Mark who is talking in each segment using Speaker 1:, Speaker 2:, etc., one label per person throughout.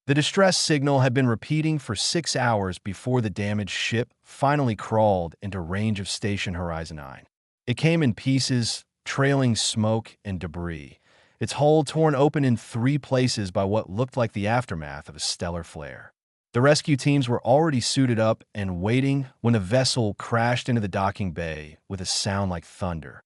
Speaker 1: The distress signal had been repeating for 6 hours before the damaged ship finally crawled into range of Station Horizon 9. It came in pieces, trailing smoke and debris, its hull torn open in 3 places by what looked like the aftermath of a stellar flare. The rescue teams were already suited up and waiting when the vessel crashed into the docking bay with a sound like thunder.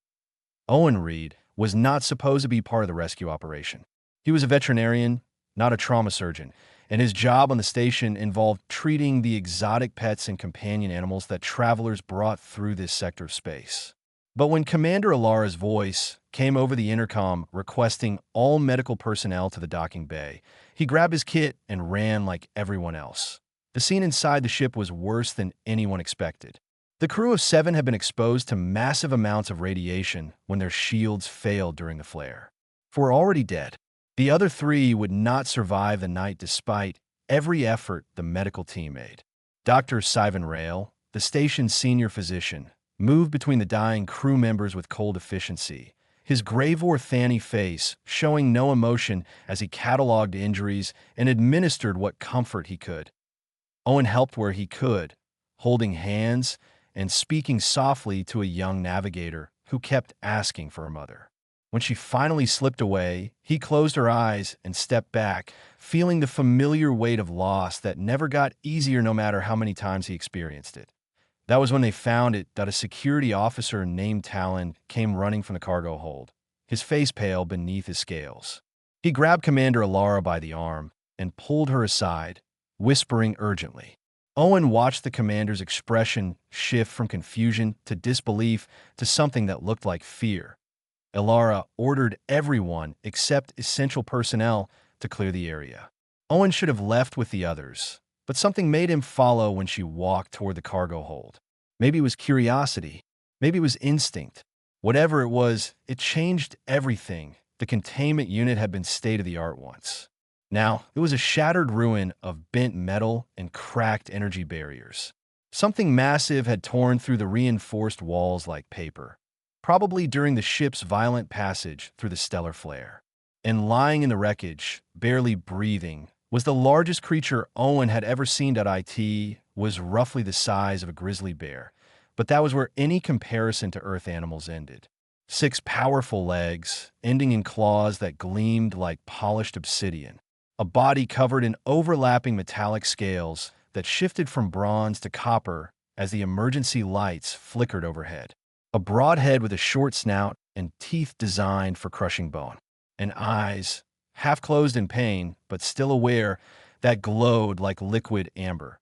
Speaker 1: Owen Reed was not supposed to be part of the rescue operation. He was a veterinarian, not a trauma surgeon, and his job on the station involved treating the exotic pets and companion animals that travelers brought through this sector of space. But when Commander Alara's voice came over the intercom requesting all medical personnel to the docking bay, he grabbed his kit and ran like everyone else. The scene inside the ship was worse than anyone expected. The crew of 7 had been exposed to massive amounts of radiation when their shields failed during the flare. 4 were already dead. The other 3 would not survive the night despite every effort the medical team made. Dr. Sci-Fi Realm, the station's senior physician, moved between the dying crew members with cold efficiency, his Gravor Thani face showing no emotion as he cataloged injuries and administered what comfort he could. Owen helped where he could, holding hands and speaking softly to a young navigator who kept asking for her mother. When she finally slipped away, he closed her eyes and stepped back, feeling the familiar weight of loss that never got easier no matter how many times he experienced it. That was when they found it that a security officer named Talon came running from the cargo hold, his face pale beneath his scales. He grabbed Commander Alara by the arm and pulled her aside, whispering urgently. Owen watched the commander's expression shift from confusion to disbelief to something that looked like fear. Alara ordered everyone except essential personnel to clear the area. Owen should have left with the others, but something made him follow when she walked toward the cargo hold. Maybe it was curiosity. Maybe it was instinct. Whatever it was, it changed everything. The containment unit had been state-of-the-art once. Now, it was a shattered ruin of bent metal and cracked energy barriers. Something massive had torn through the reinforced walls like paper, probably during the ship's violent passage through the stellar flare. And lying in the wreckage, barely breathing, was the largest creature Owen had ever seen. It was roughly the size of a grizzly bear, but that was where any comparison to Earth animals ended. 6 powerful legs, ending in claws that gleamed like polished obsidian. A body covered in overlapping metallic scales that shifted from bronze to copper as the emergency lights flickered overhead. A broad head with a short snout and teeth designed for crushing bone. And eyes, half closed in pain, but still aware, that glowed like liquid amber.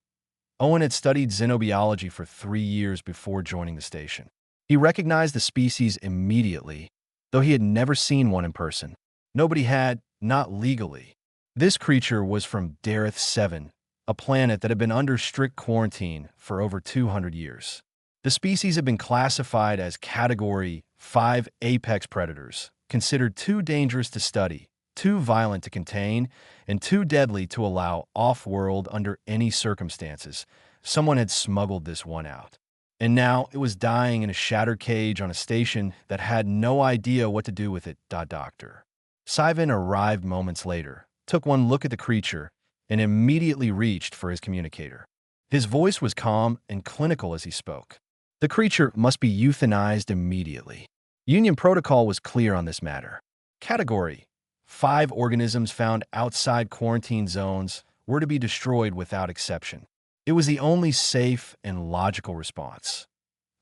Speaker 1: Owen had studied xenobiology for 3 years before joining the station. He recognized the species immediately, though he had never seen one in person. Nobody had, not legally. This creature was from Dareth 7, a planet that had been under strict quarantine for over 200 years. The species had been classified as Category 5 apex predators, considered too dangerous to study, too violent to contain, and too deadly to allow off-world under any circumstances. Someone had smuggled this one out. And now it was dying in a shattered cage on a station that had no idea what to do with it. Dr. Sci-Fi arrived moments later, took one look at the creature, and immediately reached for his communicator. His voice was calm and clinical as he spoke. The creature must be euthanized immediately. Union protocol was clear on this matter. Category 5 organisms found outside quarantine zones were to be destroyed without exception. It was the only safe and logical response.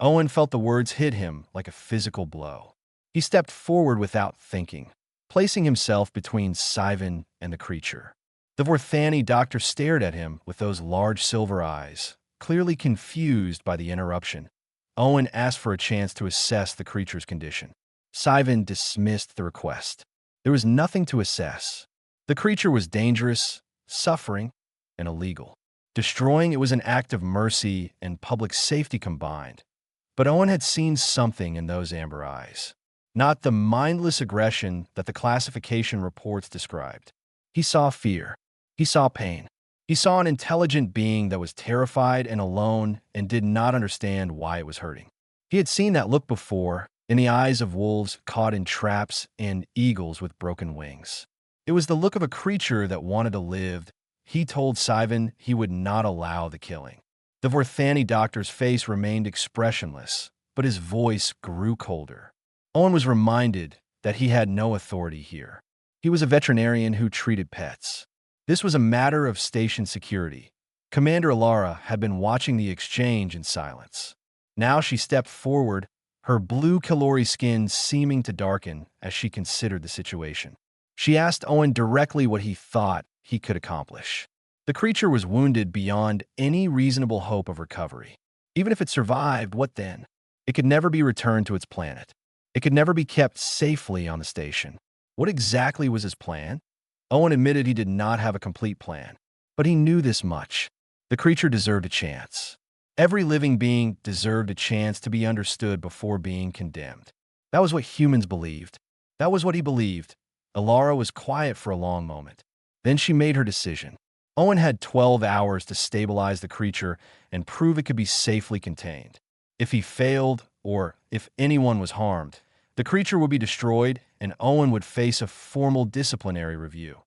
Speaker 1: Owen felt the words hit him like a physical blow. He stepped forward without thinking, placing himself between Sci-Fi and the creature. The Vorthani doctor stared at him with those large silver eyes, clearly confused by the interruption. Owen asked for a chance to assess the creature's condition. Sci-Fi dismissed the request. There was nothing to assess. The creature was dangerous, suffering, and illegal. Destroying it was an act of mercy and public safety combined. But Owen had seen something in those amber eyes. Not the mindless aggression that the classification reports described. He saw fear. He saw pain. He saw an intelligent being that was terrified and alone and did not understand why it was hurting. He had seen that look before, in the eyes of wolves caught in traps and eagles with broken wings. It was the look of a creature that wanted to live he told Sivan he would not allow the killing. The Vorthani doctor's face remained expressionless, but his voice grew colder. Owen was reminded that he had no authority here. He was a veterinarian who treated pets. This was a matter of station security. Commander Alara had been watching the exchange in silence. Now she stepped forward, her blue Kalori skin seeming to darken as she considered the situation. She asked Owen directly what he thought he could accomplish. The creature was wounded beyond any reasonable hope of recovery. Even if it survived, what then? It could never be returned to its planet. It could never be kept safely on the station. What exactly was his plan? Owen admitted he did not have a complete plan, but he knew this much. The creature deserved a chance. Every living being deserved a chance to be understood before being condemned. That was what humans believed. That was what he believed. Alara was quiet for a long moment. Then she made her decision. Owen had 12 hours to stabilize the creature and prove it could be safely contained. If he failed, or if anyone was harmed, the creature would be destroyed and Owen would face a formal disciplinary review.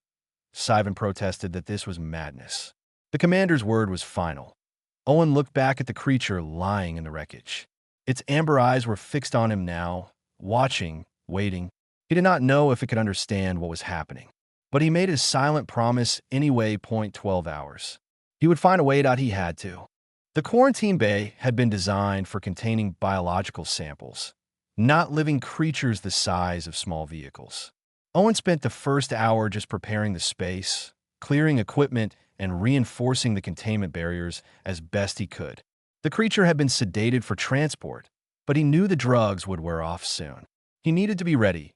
Speaker 1: Sivan protested that this was madness. The commander's word was final. Owen looked back at the creature lying in the wreckage. Its amber eyes were fixed on him now, watching, waiting. He did not know if it could understand what was happening. But he made his silent promise anyway. 12 hours. He would find a way out. He had to. The quarantine bay had been designed for containing biological samples, not living creatures the size of small vehicles. Owen spent the first hour just preparing the space, clearing equipment, and reinforcing the containment barriers as best he could. The creature had been sedated for transport, but he knew the drugs would wear off soon. He needed to be ready.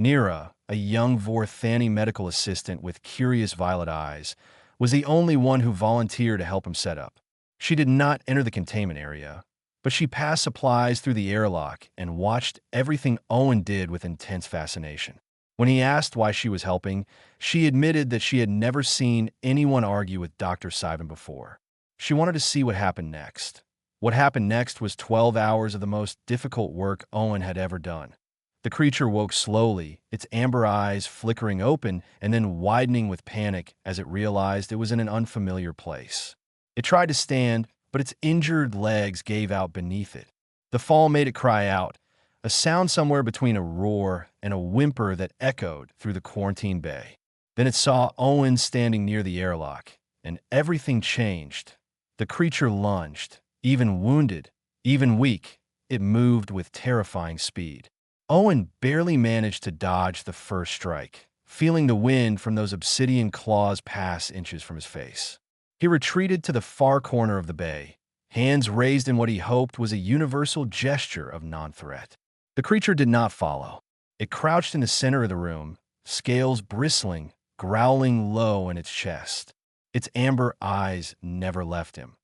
Speaker 1: Nira, a young Vorthani medical assistant with curious violet eyes, was the only one who volunteered to help him set up. She did not enter the containment area, but she passed supplies through the airlock and watched everything Owen did with intense fascination. When he asked why she was helping, she admitted that she had never seen anyone argue with Dr. Sivan before. She wanted to see what happened next. What happened next was 12 hours of the most difficult work Owen had ever done. The creature woke slowly, its amber eyes flickering open and then widening with panic as it realized it was in an unfamiliar place. It tried to stand, but its injured legs gave out beneath it. The fall made it cry out, a sound somewhere between a roar and a whimper that echoed through the quarantine bay. Then it saw Owen standing near the airlock, and everything changed. The creature lunged, even wounded, even weak. It moved with terrifying speed. Owen barely managed to dodge the first strike, feeling the wind from those obsidian claws pass inches from his face. He retreated to the far corner of the bay, hands raised in what he hoped was a universal gesture of non-threat. The creature did not follow. It crouched in the center of the room, scales bristling, growling low in its chest. Its amber eyes never left him.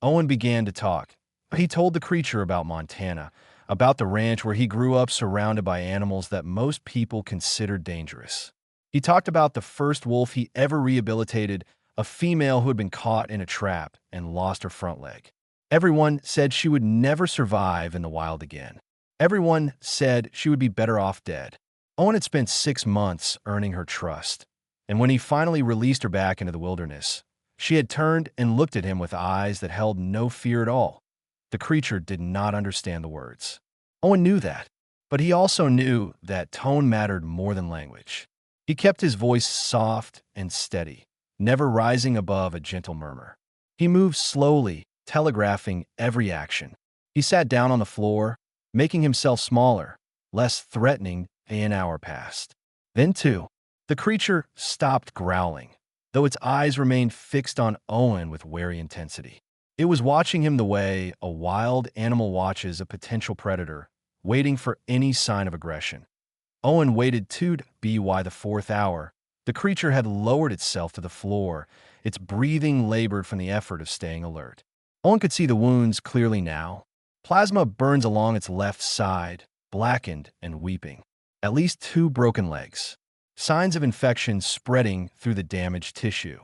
Speaker 1: Owen began to talk. He told the creature about Montana, about the ranch where he grew up surrounded by animals that most people considered dangerous. He talked about the first wolf he ever rehabilitated, a female who had been caught in a trap and lost her front leg. Everyone said she would never survive in the wild again. Everyone said she would be better off dead. Owen had spent 6 months earning her trust, and when he finally released her back into the wilderness, she had turned and looked at him with eyes that held no fear at all. The creature did not understand the words. Owen knew that, but he also knew that tone mattered more than language. He kept his voice soft and steady, never rising above a gentle murmur. He moved slowly, telegraphing every action. He sat down on the floor, making himself smaller, less threatening. An hour passed. Then, too, the creature stopped growling, though its eyes remained fixed on Owen with wary intensity. It was watching him the way a wild animal watches a potential predator, waiting for any sign of aggression. Owen waited too. By the 4th hour, the creature had lowered itself to the floor, its breathing labored from the effort of staying alert. Owen could see the wounds clearly now. Plasma burns along its left side, blackened and weeping. At least 2 broken legs. Signs of infection spreading through the damaged tissue.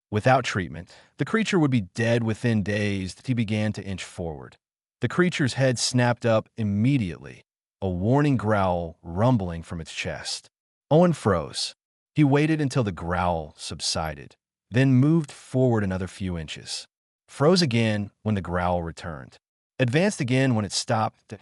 Speaker 1: Without treatment, the creature would be dead within days. He began to inch forward. The creature's head snapped up immediately, a warning growl rumbling from its chest. Owen froze. He waited until the growl subsided. then moved forward another few inches. Froze again when the growl returned. Advanced again when it stopped.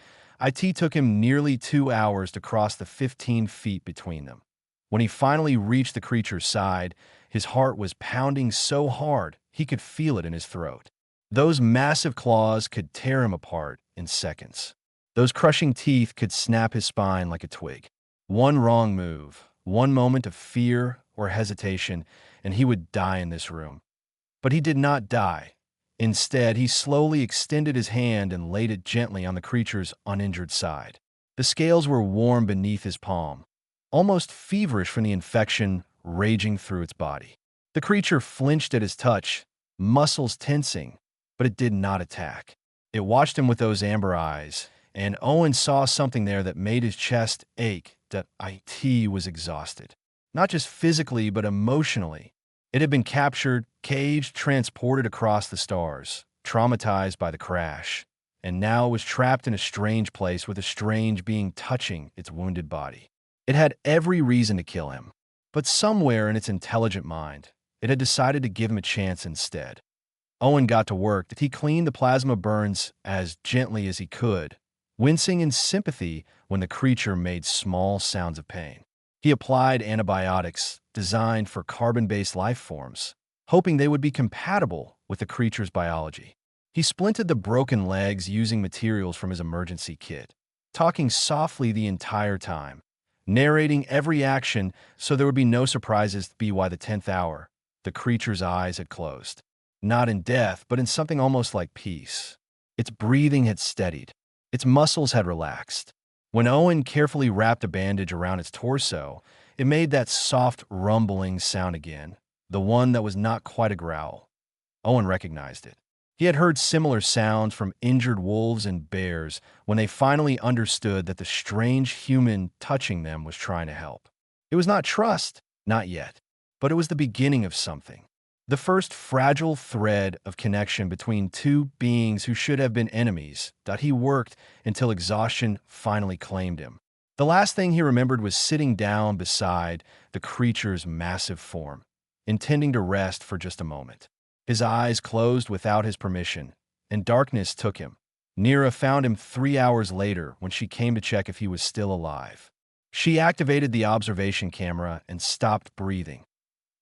Speaker 1: It took him nearly 2 hours to cross the 15 feet between them. When he finally reached the creature's side, his heart was pounding so hard he could feel it in his throat. Those massive claws could tear him apart in seconds. Those crushing teeth could snap his spine like a twig. One wrong move, one moment of fear or hesitation, and he would die in this room. But he did not die. Instead, he slowly extended his hand and laid it gently on the creature's uninjured side. The scales were warm beneath his palm, almost feverish from the infection raging through its body. The creature flinched at his touch, muscles tensing, but it did not attack. It watched him with those amber eyes, and Owen saw something there that made his chest ache. That IT was exhausted. Not just physically, but emotionally. It had been captured, caged, transported across the stars, traumatized by the crash, and now was trapped in a strange place with a strange being touching its wounded body. It had every reason to kill him, but somewhere in its intelligent mind, it had decided to give him a chance instead. Owen got to work. He cleaned the plasma burns as gently as he could, wincing in sympathy when the creature made small sounds of pain. He applied antibiotics designed for carbon-based life forms, hoping they would be compatible with the creature's biology. He splinted the broken legs using materials from his emergency kit, talking softly the entire time, narrating every action so there would be no surprises by the 10th hour. The creature's eyes had closed, not in death, but in something almost like peace. Its breathing had steadied. Its muscles had relaxed. When Owen carefully wrapped a bandage around its torso, it made that soft, rumbling sound again, the one that was not quite a growl. Owen recognized it. He had heard similar sounds from injured wolves and bears when they finally understood that the strange human touching them was trying to help. It was not trust, not yet, but it was the beginning of something. The first fragile thread of connection between two beings who should have been enemies. He worked until exhaustion finally claimed him. The last thing he remembered was sitting down beside the creature's massive form, intending to rest for just a moment. His eyes closed without his permission, and darkness took him. Nira found him 3 hours later when she came to check if he was still alive. She activated the observation camera and stopped breathing.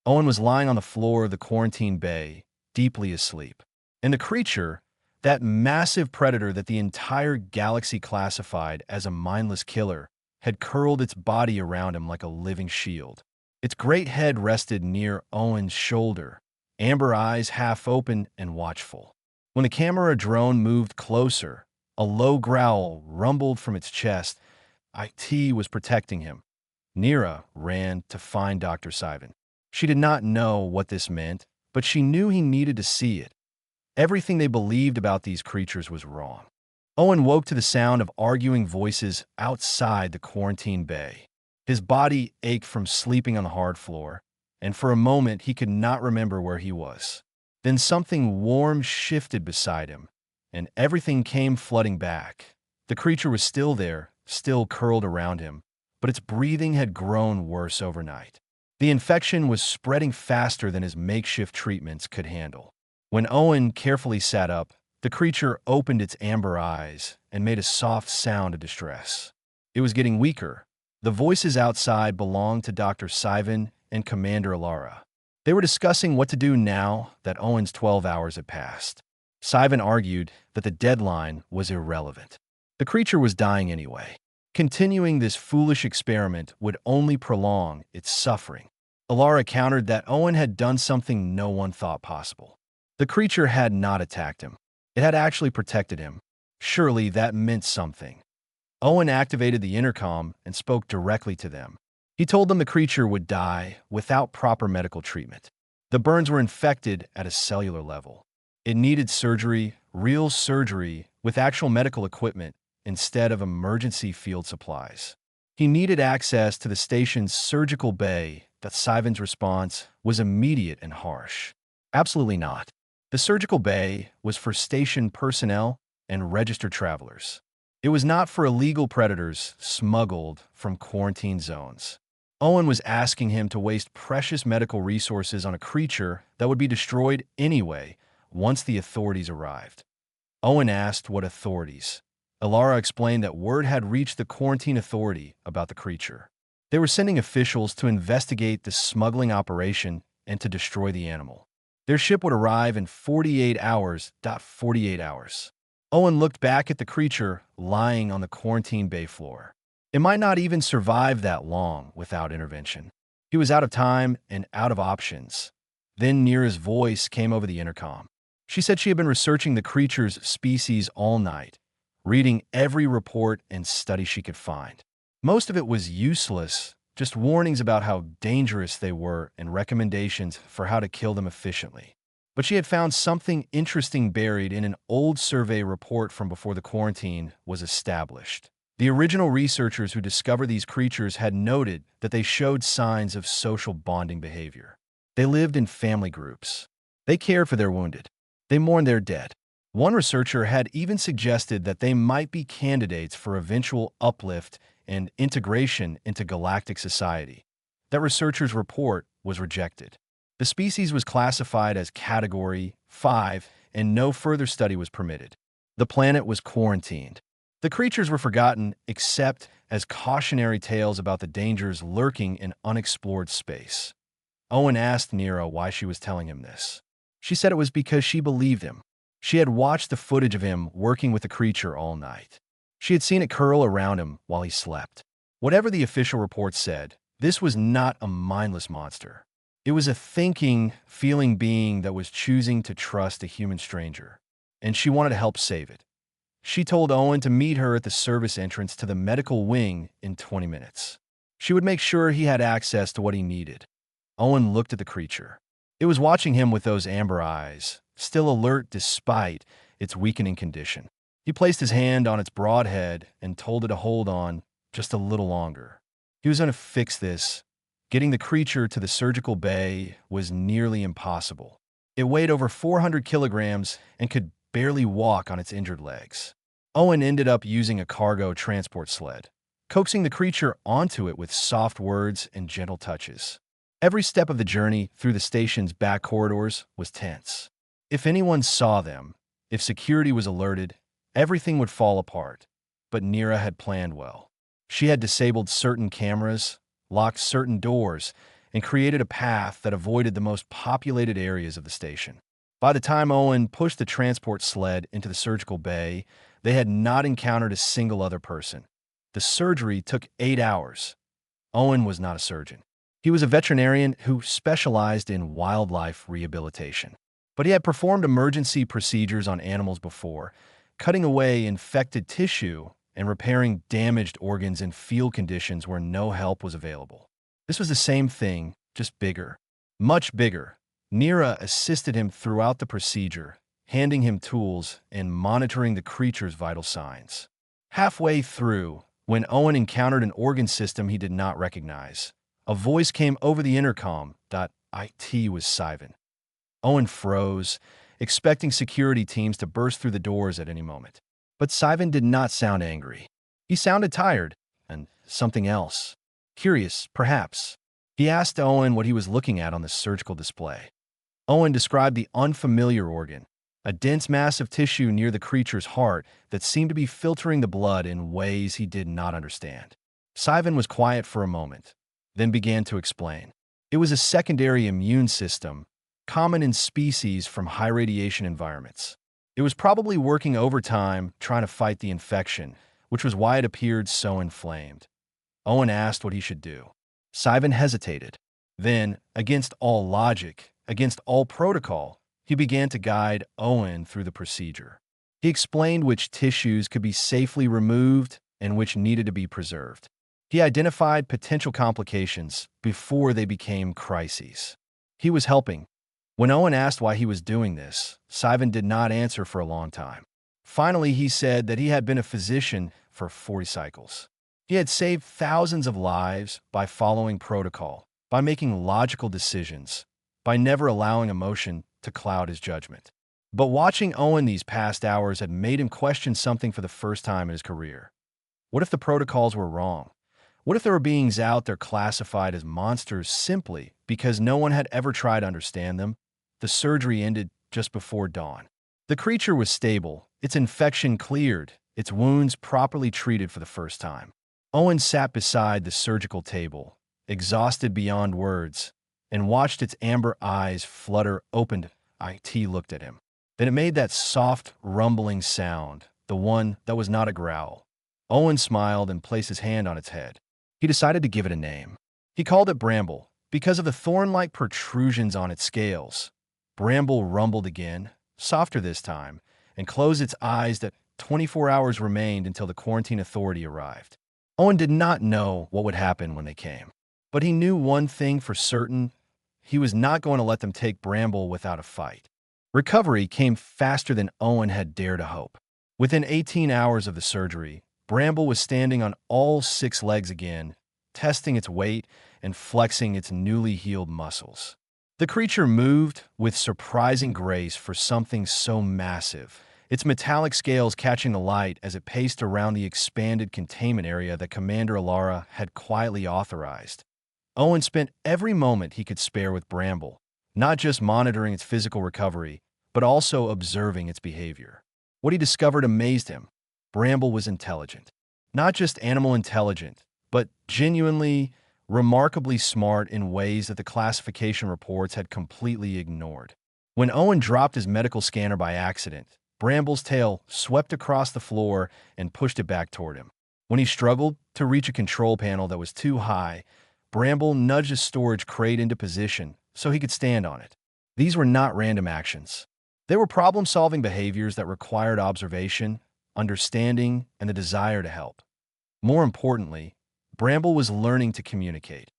Speaker 1: Owen was lying on the floor of the quarantine bay, deeply asleep. And the creature, that massive predator that the entire galaxy classified as a mindless killer, had curled its body around him like a living shield. Its great head rested near Owen's shoulder, amber eyes half open and watchful. When the camera drone moved closer, a low growl rumbled from its chest. IT was protecting him. Nira ran to find Dr. Sivan. She did not know what this meant, but she knew he needed to see it. Everything they believed about these creatures was wrong. Owen woke to the sound of arguing voices outside the quarantine bay. His body ached from sleeping on the hard floor, and for a moment he could not remember where he was. Then something warm shifted beside him, and everything came flooding back. The creature was still there, still curled around him, but its breathing had grown worse overnight. The infection was spreading faster than his makeshift treatments could handle. When Owen carefully sat up, the creature opened its amber eyes and made a soft sound of distress. It was getting weaker. The voices outside belonged to Dr. Sivan and Commander Alara. They were discussing what to do now that Owen's 12 hours had passed. Sivan argued that the deadline was irrelevant. The creature was dying anyway. Continuing this foolish experiment would only prolong its suffering. Alara countered that Owen had done something no one thought possible. The creature had not attacked him. It had actually protected him. Surely that meant something. Owen activated the intercom and spoke directly to them. He told them the creature would die without proper medical treatment. The burns were infected at a cellular level. It needed surgery, real surgery, with actual medical equipment instead of emergency field supplies. He needed access to the station's surgical bay. That Sivan's response was immediate and harsh. Absolutely not. The surgical bay was for station personnel and registered travelers. It was not for illegal predators smuggled from quarantine zones. Owen was asking him to waste precious medical resources on a creature that would be destroyed anyway once the authorities arrived. Owen asked what authorities. Ilara explained that word had reached the quarantine authority about the creature. They were sending officials to investigate the smuggling operation and to destroy the animal. Their ship would arrive in 48 hours. 48 hours. Owen looked back at the creature lying on the quarantine bay floor. It might not even survive that long without intervention. He was out of time and out of options. Then Nira's voice came over the intercom. She said she had been researching the creature's species all night, reading every report and study she could find. Most of it was useless, just warnings about how dangerous they were and recommendations for how to kill them efficiently. But she had found something interesting buried in an old survey report from before the quarantine was established. The original researchers who discovered these creatures had noted that they showed signs of social bonding behavior. They lived in family groups. They cared for their wounded. They mourned their dead. One researcher had even suggested that they might be candidates for eventual uplift and integration into galactic society. That researcher's report was rejected. The species was classified as Category 5, and no further study was permitted. The planet was quarantined. The creatures were forgotten except as cautionary tales about the dangers lurking in unexplored space. Owen asked Nira why she was telling him this. She said it was because she believed him. She had watched the footage of him working with the creature all night. She had seen it curl around him while he slept. Whatever the official report said, this was not a mindless monster. It was a thinking, feeling being that was choosing to trust a human stranger, and she wanted to help save it. She told Owen to meet her at the service entrance to the medical wing in 20 minutes. She would make sure he had access to what he needed. Owen looked at the creature. It was watching him with those amber eyes, still alert despite its weakening condition. He placed his hand on its broad head and told it to hold on just a little longer. He was going to fix this. Getting the creature to the surgical bay was nearly impossible. It weighed over 400 kilograms and could barely walk on its injured legs. Owen ended up using a cargo transport sled, coaxing the creature onto it with soft words and gentle touches. Every step of the journey through the station's back corridors was tense. If anyone saw them, if security was alerted, everything would fall apart. But Nira had planned well. She had disabled certain cameras, locked certain doors, and created a path that avoided the most populated areas of the station. By the time Owen pushed the transport sled into the surgical bay, they had not encountered a single other person. The surgery took 8 hours. Owen was not a surgeon. He was a veterinarian who specialized in wildlife rehabilitation. But he had performed emergency procedures on animals before, cutting away infected tissue and repairing damaged organs in field conditions where no help was available. This was the same thing, just bigger. Much bigger. Nira assisted him throughout the procedure, handing him tools and monitoring the creature's vital signs. Halfway through, when Owen encountered an organ system he did not recognize, a voice came over the intercom. It was Sivan. Owen froze, expecting security teams to burst through the doors at any moment. But Sivan did not sound angry. He sounded tired, and something else. Curious, perhaps. He asked Owen what he was looking at on the surgical display. Owen described the unfamiliar organ, a dense mass of tissue near the creature's heart that seemed to be filtering the blood in ways he did not understand. Sivan was quiet for a moment, then began to explain. It was a secondary immune system, common in species from high radiation environments. It was probably working overtime trying to fight the infection, which was why it appeared so inflamed. Owen asked what he should do. Sivan hesitated. Then, against all logic, against all protocol, he began to guide Owen through the procedure. He explained which tissues could be safely removed and which needed to be preserved. He identified potential complications before they became crises. He was helping. When Owen asked why he was doing this, Sivan did not answer for a long time. Finally, he said that he had been a physician for 40 cycles. He had saved thousands of lives by following protocol, by making logical decisions, by never allowing emotion to cloud his judgment. But watching Owen these past hours had made him question something for the first time in his career. What if the protocols were wrong? What if there were beings out there classified as monsters simply because no one had ever tried to understand them? The surgery ended just before dawn. The creature was stable, its infection cleared, its wounds properly treated for the first time. Owen sat beside the surgical table, exhausted beyond words, and watched its amber eyes flutter open. IT looked at him. Then it made that soft, rumbling sound, the one that was not a growl. Owen smiled and placed his hand on its head. He decided to give it a name. He called it Bramble because of the thorn-like protrusions on its scales. Bramble rumbled again, softer this time, and closed its eyes that 24 hours remained until the quarantine authority arrived. Owen did not know what would happen when they came, but he knew one thing for certain: he was not going to let them take Bramble without a fight. Recovery came faster than Owen had dared to hope. Within 18 hours of the surgery, Bramble was standing on all 6 legs again, testing its weight and flexing its newly healed muscles. The creature moved with surprising grace for something so massive, its metallic scales catching the light as it paced around the expanded containment area that Commander Alara had quietly authorized. Owen spent every moment he could spare with Bramble, not just monitoring its physical recovery, but also observing its behavior. What he discovered amazed him. Bramble was intelligent. Not just animal intelligent, but genuinely, remarkably smart in ways that the classification reports had completely ignored. When Owen dropped his medical scanner by accident, Bramble's tail swept across the floor and pushed it back toward him. When he struggled to reach a control panel that was too high, Bramble nudged his storage crate into position so he could stand on it. These were not random actions. They were problem-solving behaviors that required observation, understanding, and the desire to help. More importantly, Bramble was learning to communicate.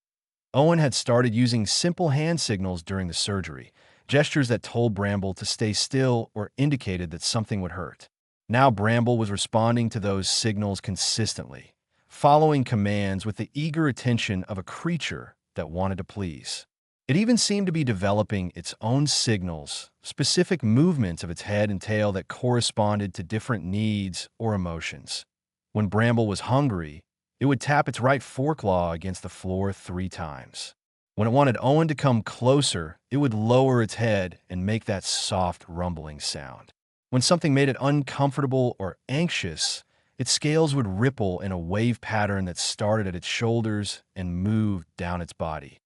Speaker 1: Owen had started using simple hand signals during the surgery, gestures that told Bramble to stay still or indicated that something would hurt. Now Bramble was responding to those signals consistently, following commands with the eager attention of a creature that wanted to please. It even seemed to be developing its own signals, specific movements of its head and tail that corresponded to different needs or emotions. When Bramble was hungry, it would tap its right foreclaw against the floor 3 times. When it wanted Owen to come closer, it would lower its head and make that soft, rumbling sound. When something made it uncomfortable or anxious, its scales would ripple in a wave pattern that started at its shoulders and moved down its body.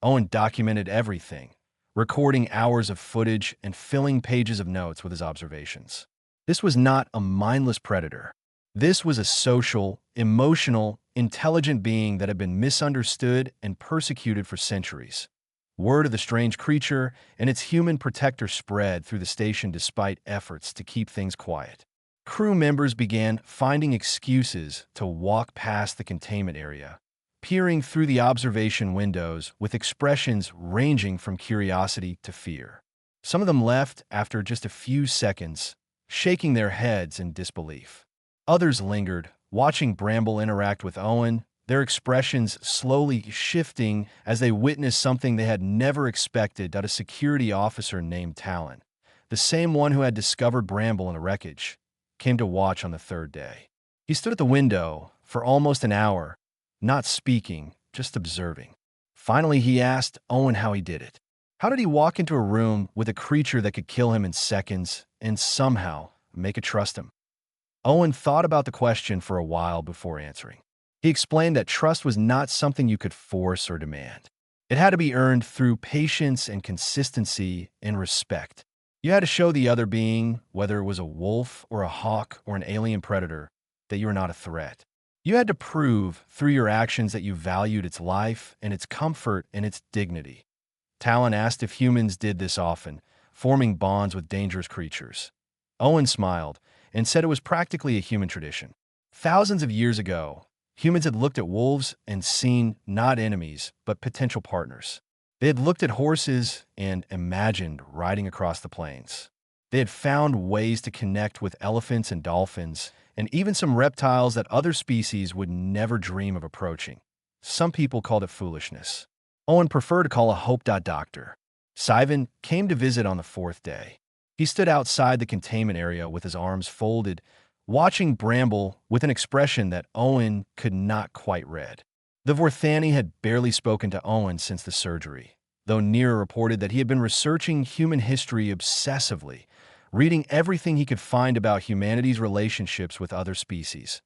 Speaker 1: Owen documented everything, recording hours of footage and filling pages of notes with his observations. This was not a mindless predator. This was a social, emotional, intelligent being that had been misunderstood and persecuted for centuries. Word of the strange creature and its human protector spread through the station despite efforts to keep things quiet. Crew members began finding excuses to walk past the containment area, peering through the observation windows with expressions ranging from curiosity to fear. Some of them left after just a few seconds, shaking their heads in disbelief. Others lingered, watching Bramble interact with Owen, their expressions slowly shifting as they witnessed something they had never expected: that a security officer named Talon, the same one who had discovered Bramble in the wreckage, came to watch on the 3rd day. He stood at the window for almost an hour, not speaking, just observing. Finally, he asked Owen how he did it. How did he walk into a room with a creature that could kill him in seconds and somehow make it trust him? Owen thought about the question for a while before answering. He explained that trust was not something you could force or demand. It had to be earned through patience and consistency and respect. You had to show the other being, whether it was a wolf or a hawk or an alien predator, that you were not a threat. You had to prove through your actions that you valued its life and its comfort and its dignity. Talon asked if humans did this often, forming bonds with dangerous creatures. Owen smiled and said it was practically a human tradition. Thousands of years ago, humans had looked at wolves and seen not enemies, but potential partners. They had looked at horses and imagined riding across the plains. They had found ways to connect with elephants and dolphins, and even some reptiles that other species would never dream of approaching. Some people called it foolishness. Owen preferred to call a hope. Doctor Sivan came to visit on the 4th day. He stood outside the containment area with his arms folded, watching Bramble with an expression that Owen could not quite read. The Vorthani had barely spoken to Owen since the surgery, though Nira reported that he had been researching human history obsessively, reading everything he could find about humanity's relationships with other species.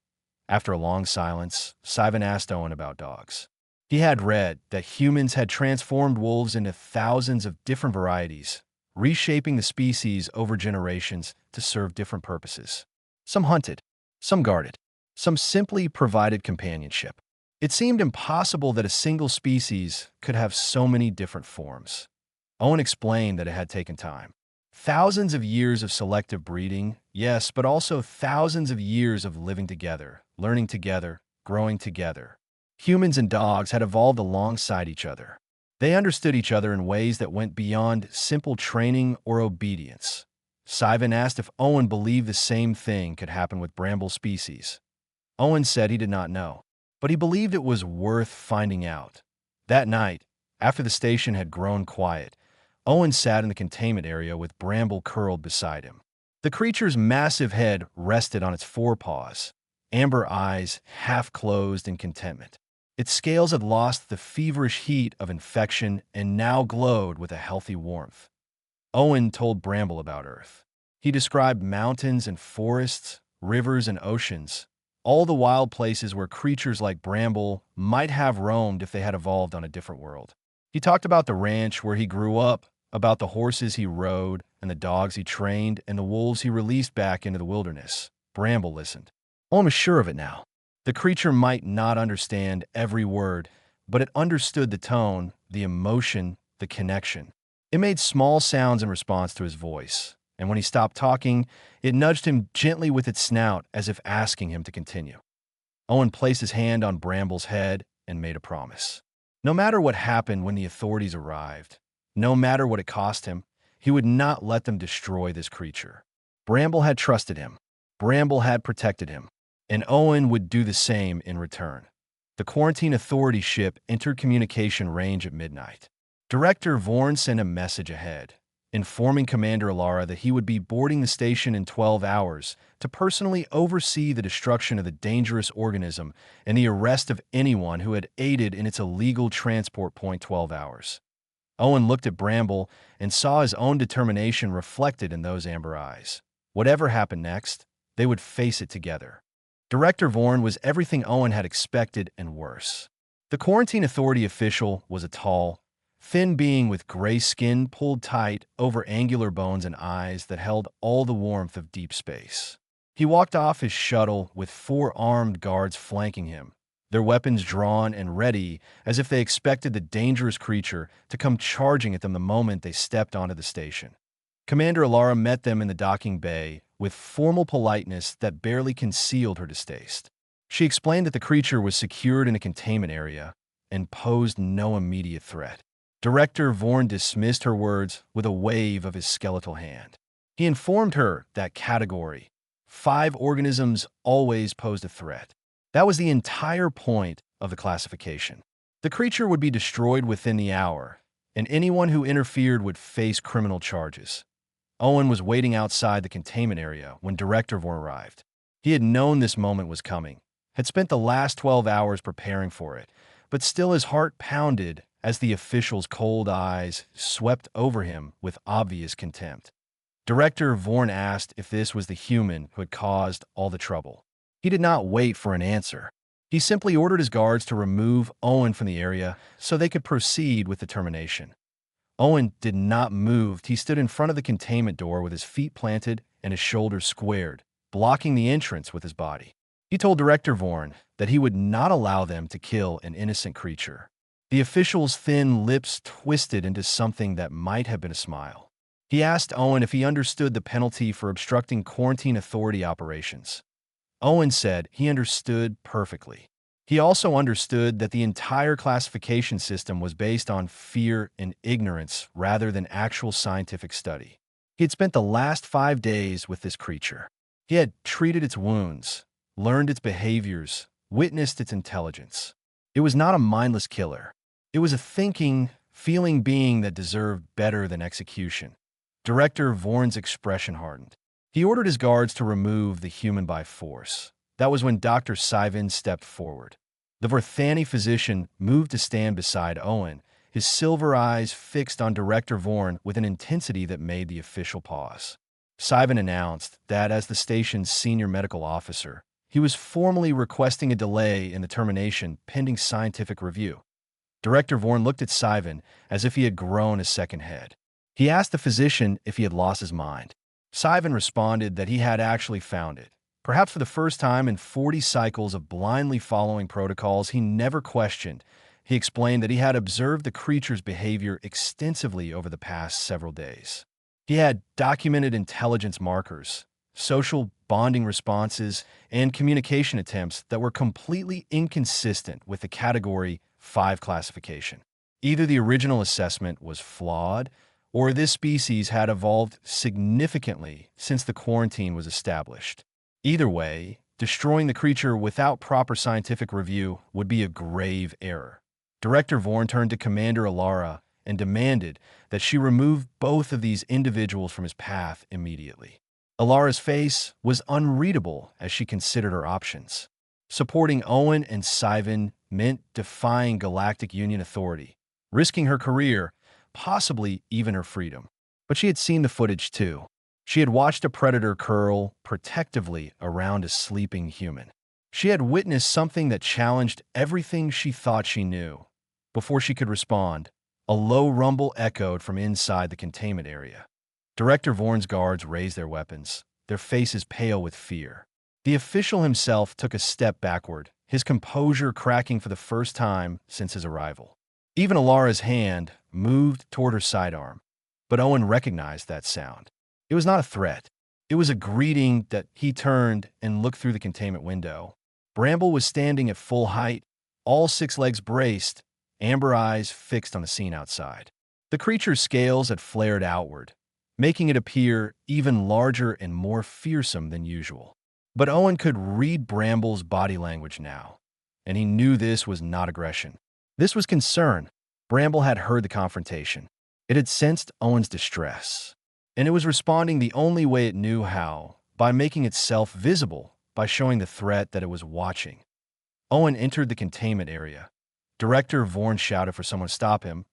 Speaker 1: After a long silence, Sivan asked Owen about dogs. He had read that humans had transformed wolves into thousands of different varieties, reshaping the species over generations to serve different purposes. Some hunted, some guarded, some simply provided companionship. It seemed impossible that a single species could have so many different forms. Owen explained that it had taken time. Thousands of years of selective breeding, yes, but also thousands of years of living together, learning together, growing together. Humans and dogs had evolved alongside each other. They understood each other in ways that went beyond simple training or obedience. Sivan asked if Owen believed the same thing could happen with Bramble species. Owen said he did not know, but he believed it was worth finding out. That night, after the station had grown quiet, Owen sat in the containment area with Bramble curled beside him. The creature's massive head rested on its forepaws, amber eyes half closed in contentment. Its scales had lost the feverish heat of infection and now glowed with a healthy warmth. Owen told Bramble about Earth. He described mountains and forests, rivers and oceans, all the wild places where creatures like Bramble might have roamed if they had evolved on a different world. He talked about the ranch where he grew up, about the horses he rode, and the dogs he trained, and the wolves he released back into the wilderness. Bramble listened. Owen was sure of it now. The creature might not understand every word, but it understood the tone, the emotion, the connection. It made small sounds in response to his voice, and when he stopped talking, it nudged him gently with its snout as if asking him to continue. Owen placed his hand on Bramble's head and made a promise. No matter what happened when the authorities arrived, no matter what it cost him, he would not let them destroy this creature. Bramble had trusted him. Bramble had protected him. And Owen would do the same in return. The quarantine authority ship entered communication range at midnight. Director Vorn sent a message ahead, informing Commander Alara that he would be boarding the station in 12 hours to personally oversee the destruction of the dangerous organism and the arrest of anyone who had aided in its illegal transport. 12 hours. Owen looked at Bramble and saw his own determination reflected in those amber eyes. Whatever happened next, they would face it together. Director Vorn was everything Owen had expected and worse. The Quarantine Authority official was a tall, thin being with gray skin pulled tight over angular bones and eyes that held all the warmth of deep space. He walked off his shuttle with 4 armed guards flanking him, their weapons drawn and ready as if they expected the dangerous creature to come charging at them the moment they stepped onto the station. Commander Alara met them in the docking bay with formal politeness that barely concealed her distaste. She explained that the creature was secured in a containment area and posed no immediate threat. Director Vorn dismissed her words with a wave of his skeletal hand. He informed her that Category 5 organisms always posed a threat. That was the entire point of the classification. The creature would be destroyed within the hour, and anyone who interfered would face criminal charges. Owen was waiting outside the containment area when Director Vorn arrived. He had known this moment was coming, had spent the last 12 hours preparing for it, but still his heart pounded as the official's cold eyes swept over him with obvious contempt. Director Vorn asked if this was the human who had caused all the trouble. He did not wait for an answer. He simply ordered his guards to remove Owen from the area so they could proceed with the termination. Owen did not move. He stood in front of the containment door with his feet planted and his shoulders squared, blocking the entrance with his body. He told Director Vorn that he would not allow them to kill an innocent creature. The official's thin lips twisted into something that might have been a smile. He asked Owen if he understood the penalty for obstructing quarantine authority operations. Owen said he understood perfectly. He also understood that the entire classification system was based on fear and ignorance rather than actual scientific study. He had spent the last 5 days with this creature. He had treated its wounds, learned its behaviors, witnessed its intelligence. It was not a mindless killer. It was a thinking, feeling being that deserved better than execution. Director Vorn's expression hardened. He ordered his guards to remove the human by force. That was when Dr. Sivan stepped forward. The Vorthani physician moved to stand beside Owen, his silver eyes fixed on Director Vorn with an intensity that made the official pause. Sivan announced that as the station's senior medical officer, he was formally requesting a delay in the termination pending scientific review. Director Vorn looked at Sivan as if he had grown a second head. He asked the physician if he had lost his mind. Sivan responded that he had actually found it. Perhaps for the first time in 40 cycles of blindly following protocols he never questioned, he explained that he had observed the creature's behavior extensively over the past several days. He had documented intelligence markers, social bonding responses, and communication attempts that were completely inconsistent with the Category 5 classification. Either the original assessment was flawed, or this species had evolved significantly since the quarantine was established. Either way, destroying the creature without proper scientific review would be a grave error. Director Vorn turned to Commander Alara and demanded that she remove both of these individuals from his path immediately. Alara's face was unreadable as she considered her options. Supporting Owen and Sivan meant defying Galactic Union authority, risking her career, possibly even her freedom. But she had seen the footage too. She had watched a predator curl protectively around a sleeping human. She had witnessed something that challenged everything she thought she knew. Before she could respond, a low rumble echoed from inside the containment area. Director Vorn's guards raised their weapons, their faces pale with fear. The official himself took a step backward, his composure cracking for the first time since his arrival. Even Alara's hand moved toward her sidearm, but Owen recognized that sound. It was not a threat. It was a greeting that he turned and looked through the containment window. Bramble was standing at full height, all 6 legs braced, amber eyes fixed on the scene outside. The creature's scales had flared outward, making it appear even larger and more fearsome than usual. But Owen could read Bramble's body language now, and he knew this was not aggression. This was concern. Bramble had heard the confrontation. It had sensed Owen's distress, and it was responding the only way it knew how, by making itself visible, by showing the threat that it was watching. Owen entered the containment area. Director Vorn shouted for someone to stop him,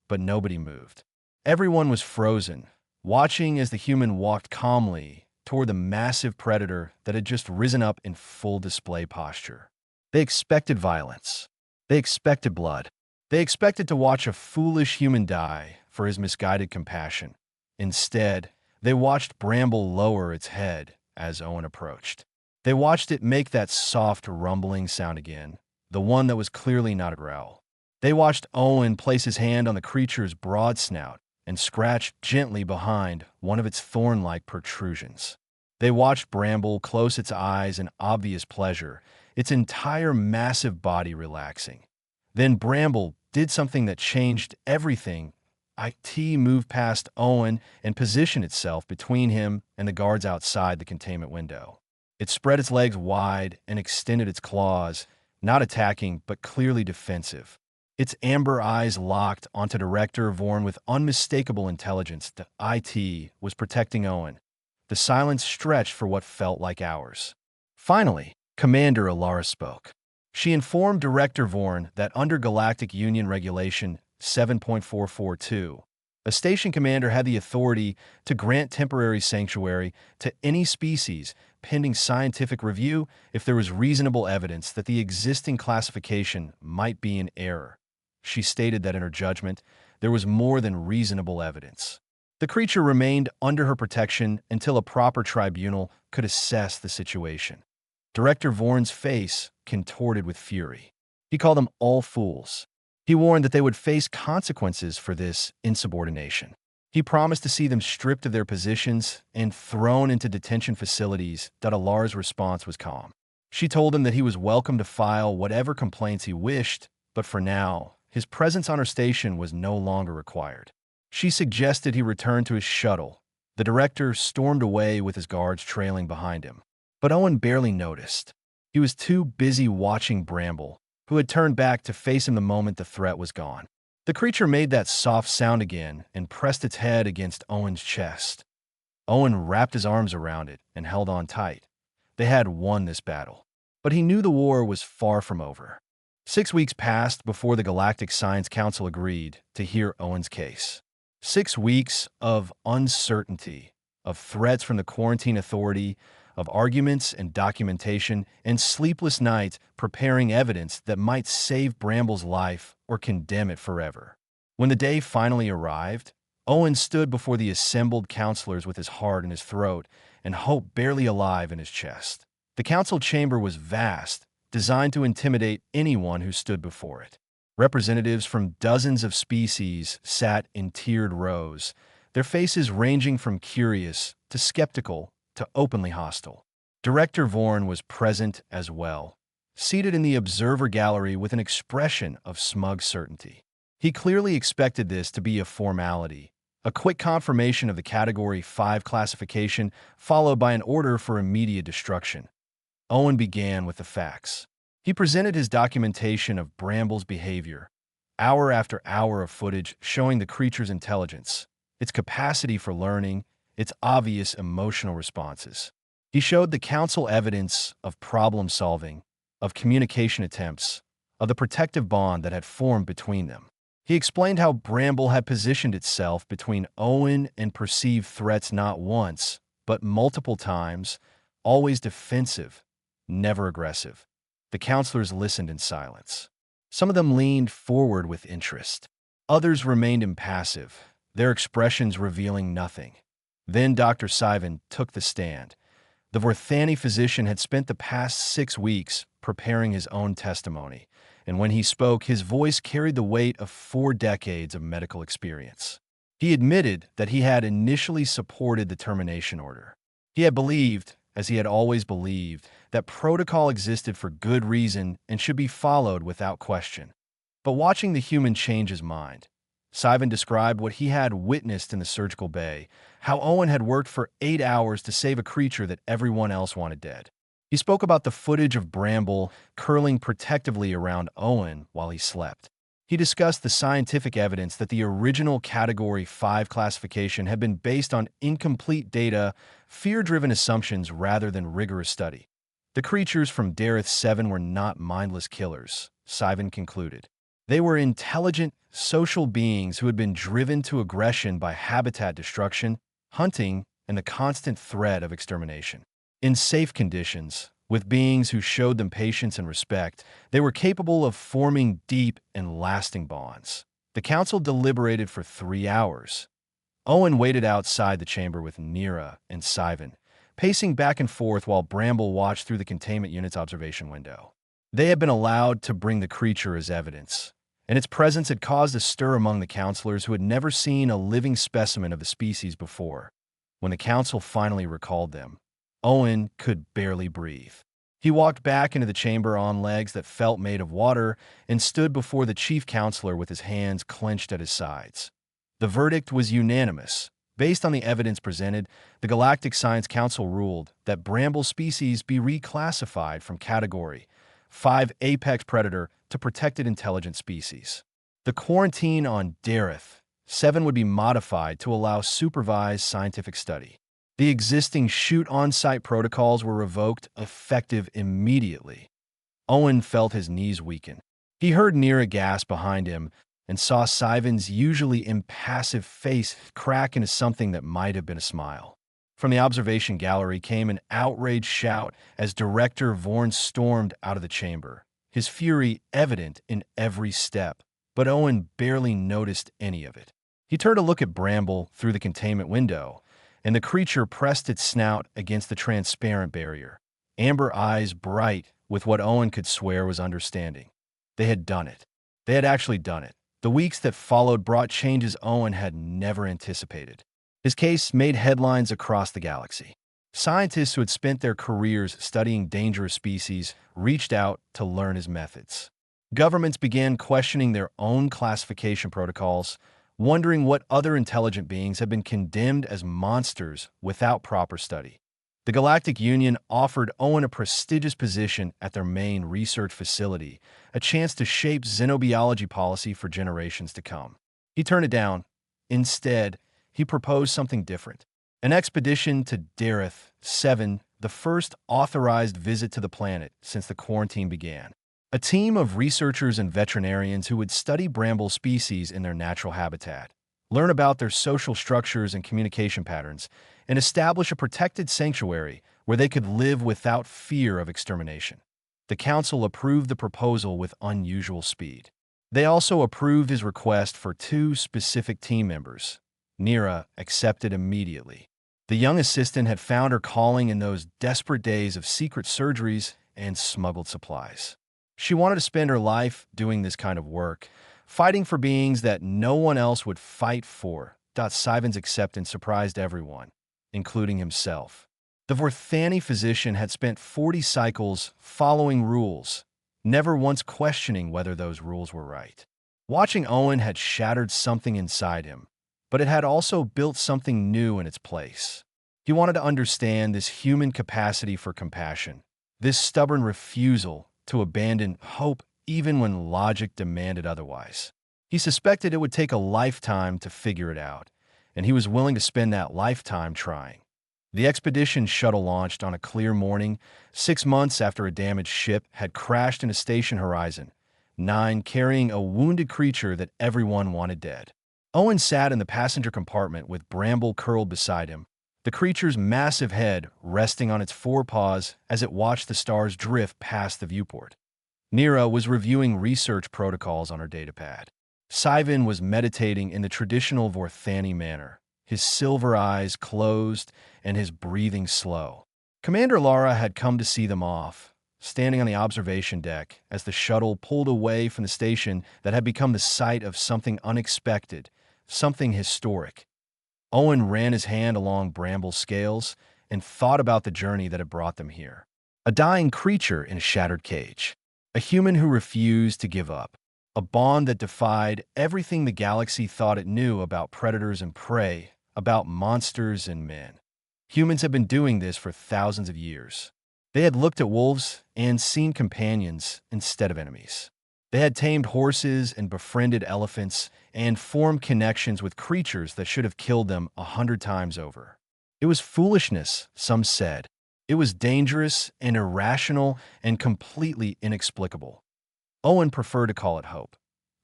Speaker 1: but nobody moved. Everyone was frozen, watching as the human walked calmly toward the massive predator that had just risen up in full display posture. They expected violence. They expected blood. They expected to watch a foolish human die for his misguided compassion. Instead, they watched Bramble lower its head as Owen approached. They watched it make that soft rumbling sound again, the one that was clearly not a growl. They watched Owen place his hand on the creature's broad snout and scratch gently behind one of its thorn-like protrusions. They watched Bramble close its eyes in obvious pleasure, its entire massive body relaxing. Then Bramble did something that changed everything. IT moved past Owen and positioned itself between him and the guards outside the containment window. It spread its legs wide and extended its claws, not attacking but clearly defensive. Its amber eyes locked onto Director Vorn with unmistakable intelligence that IT was protecting Owen. The silence stretched for what felt like hours. Finally, Commander Alara spoke. She informed Director Vorn that under Galactic Union Regulation 7.442, a station commander had the authority to grant temporary sanctuary to any species pending scientific review if there was reasonable evidence that the existing classification might be in error. She stated that in her judgment, there was more than reasonable evidence. The creature remained under her protection until a proper tribunal could assess the situation. Director Vorn's face contorted with fury. He called them all fools. He warned that they would face consequences for this insubordination. He promised to see them stripped of their positions and thrown into detention facilities. Alara's response was calm. She told him that he was welcome to file whatever complaints he wished, but for now, his presence on her station was no longer required. She suggested he return to his shuttle. The director stormed away with his guards trailing behind him. But Owen barely noticed. He was too busy watching Bramble, who had turned back to face him the moment the threat was gone. The creature made that soft sound again and pressed its head against Owen's chest. Owen wrapped his arms around it and held on tight. They had won this battle. But he knew the war was far from over. 6 weeks passed before the Galactic Science Council agreed to hear Owen's case. 6 weeks of uncertainty, of threats from the Quarantine Authority, of arguments and documentation, and sleepless nights preparing evidence that might save Bramble's life or condemn it forever. When the day finally arrived, Owen stood before the assembled counselors with his heart in his throat and hope barely alive in his chest. The council chamber was vast, designed to intimidate anyone who stood before it. Representatives from dozens of species sat in tiered rows, their faces ranging from curious to skeptical to openly hostile. Director Vorn was present as well, seated in the observer gallery with an expression of smug certainty. He clearly expected this to be a formality, a quick confirmation of the Category 5 classification followed by an order for immediate destruction. Owen began with the facts. He presented his documentation of Bramble's behavior, hour after hour of footage showing the creature's intelligence, its capacity for learning, its obvious emotional responses. He showed the council evidence of problem-solving, of communication attempts, of the protective bond that had formed between them. He explained how Bramble had positioned itself between Owen and perceived threats not once, but multiple times, always defensive, never aggressive. The counselors listened in silence. Some of them leaned forward with interest. Others remained impassive, their expressions revealing nothing. Then Dr. Sivan took the stand. The Vorthani physician had spent the past 6 weeks preparing his own testimony, and when he spoke, his voice carried the weight of 4 decades of medical experience. He admitted that he had initially supported the termination order. He had believed, as he had always believed, that protocol existed for good reason and should be followed without question. But watching the human change his mind, Sivan described what he had witnessed in the surgical bay, how Owen had worked for 8 hours to save a creature that everyone else wanted dead. He spoke about the footage of Bramble curling protectively around Owen while he slept. He discussed the scientific evidence that the original Category 5 classification had been based on incomplete data, fear-driven assumptions rather than rigorous study. The creatures from Dareth 7 were not mindless killers, Sivan concluded. They were intelligent, social beings who had been driven to aggression by habitat destruction, hunting, and the constant threat of extermination. In safe conditions, with beings who showed them patience and respect, they were capable of forming deep and lasting bonds. The council deliberated for 3 hours. Owen waited outside the chamber with Nira and Sivan, pacing back and forth while Bramble watched through the containment unit's observation window. They had been allowed to bring the creature as evidence, and its presence had caused a stir among the counselors who had never seen a living specimen of the species before. When the council finally recalled them, Owen could barely breathe. He walked back into the chamber on legs that felt made of water and stood before the chief counselor with his hands clenched at his sides. The verdict was unanimous. Based on the evidence presented, the Galactic Science Council ruled that Bramble species be reclassified from Category 5 Apex Predator to Protected Intelligent Species. The quarantine on Dareth 7 would be modified to allow supervised scientific study. The existing shoot on-site protocols were revoked, effective immediately. Owen felt his knees weaken. He heard Nira gasp behind him and saw Sivan's usually impassive face crack into something that might have been a smile. From the observation gallery came an outraged shout as Director Vorn stormed out of the chamber, his fury evident in every step, but Owen barely noticed any of it. He turned to look at Bramble through the containment window, and the creature pressed its snout against the transparent barrier, amber eyes bright with what Owen could swear was understanding. They had done it. They had actually done it. The weeks that followed brought changes Owen had never anticipated. His case made headlines across the galaxy. Scientists who had spent their careers studying dangerous species reached out to learn his methods. Governments began questioning their own classification protocols, wondering what other intelligent beings had been condemned as monsters without proper study. The Galactic Union offered Owen a prestigious position at their main research facility, a chance to shape xenobiology policy for generations to come. He turned it down. Instead, he proposed something different. An expedition to Dareth 7, the first authorized visit to the planet since the quarantine began. a team of researchers and veterinarians who would study bramble species in their natural habitat, learn about their social structures and communication patterns, and establish a protected sanctuary where they could live without fear of extermination. The council approved the proposal with unusual speed. They also approved his request for two specific team members. Nira accepted immediately. The young assistant had found her calling in those desperate days of secret surgeries and smuggled supplies. She wanted to spend her life doing this kind of work, fighting for beings that no one else would fight for. Sivan's acceptance surprised everyone, including himself. The Vorthani physician had spent 40 cycles following rules, never once questioning whether those rules were right. Watching Owen had shattered something inside him, but it had also built something new in its place. He wanted to understand this human capacity for compassion, this stubborn refusal to abandon hope even when logic demanded otherwise. He suspected it would take a lifetime to figure it out, and he was willing to spend that lifetime trying. The expedition shuttle launched on a clear morning, 6 months after a damaged ship had crashed in a station horizon, 9 carrying a wounded creature that everyone wanted dead. Owen sat in the passenger compartment with Bramble curled beside him, the creature's massive head resting on its forepaws as it watched the stars drift past the viewport. Nira was reviewing research protocols on her datapad. Sivan was meditating in the traditional Vorthani manner, his silver eyes closed and his breathing slow. Commander Lara had come to see them off, standing on the observation deck as the shuttle pulled away from the station that had become the site of something unexpected, something historic. Owen ran his hand along Bramble's scales and thought about the journey that had brought them here. A dying creature in a shattered cage. A human who refused to give up. A bond that defied everything the galaxy thought it knew about predators and prey, about monsters and men. Humans have been doing this for thousands of years. They had looked at wolves and seen companions instead of enemies. They had tamed horses and befriended elephants and formed connections with creatures that should have killed them 100 times over. It was foolishness, some said. It was dangerous and irrational and completely inexplicable. Owen preferred to call it hope.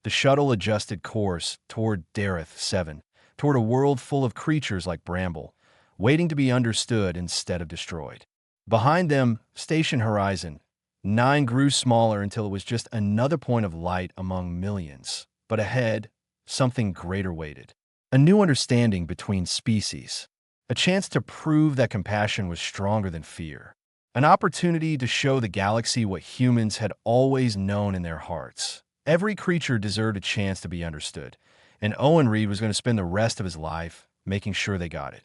Speaker 1: The shuttle adjusted course toward Dareth 7, toward a world full of creatures like Bramble, waiting to be understood instead of destroyed. Behind them, station horizon, 9 grew smaller until it was just another point of light among millions. But ahead, something greater waited. A new understanding between species. A chance to prove that compassion was stronger than fear. An opportunity to show the galaxy what humans had always known in their hearts. Every creature deserved a chance to be understood, and Owen Reed was going to spend the rest of his life making sure they got it.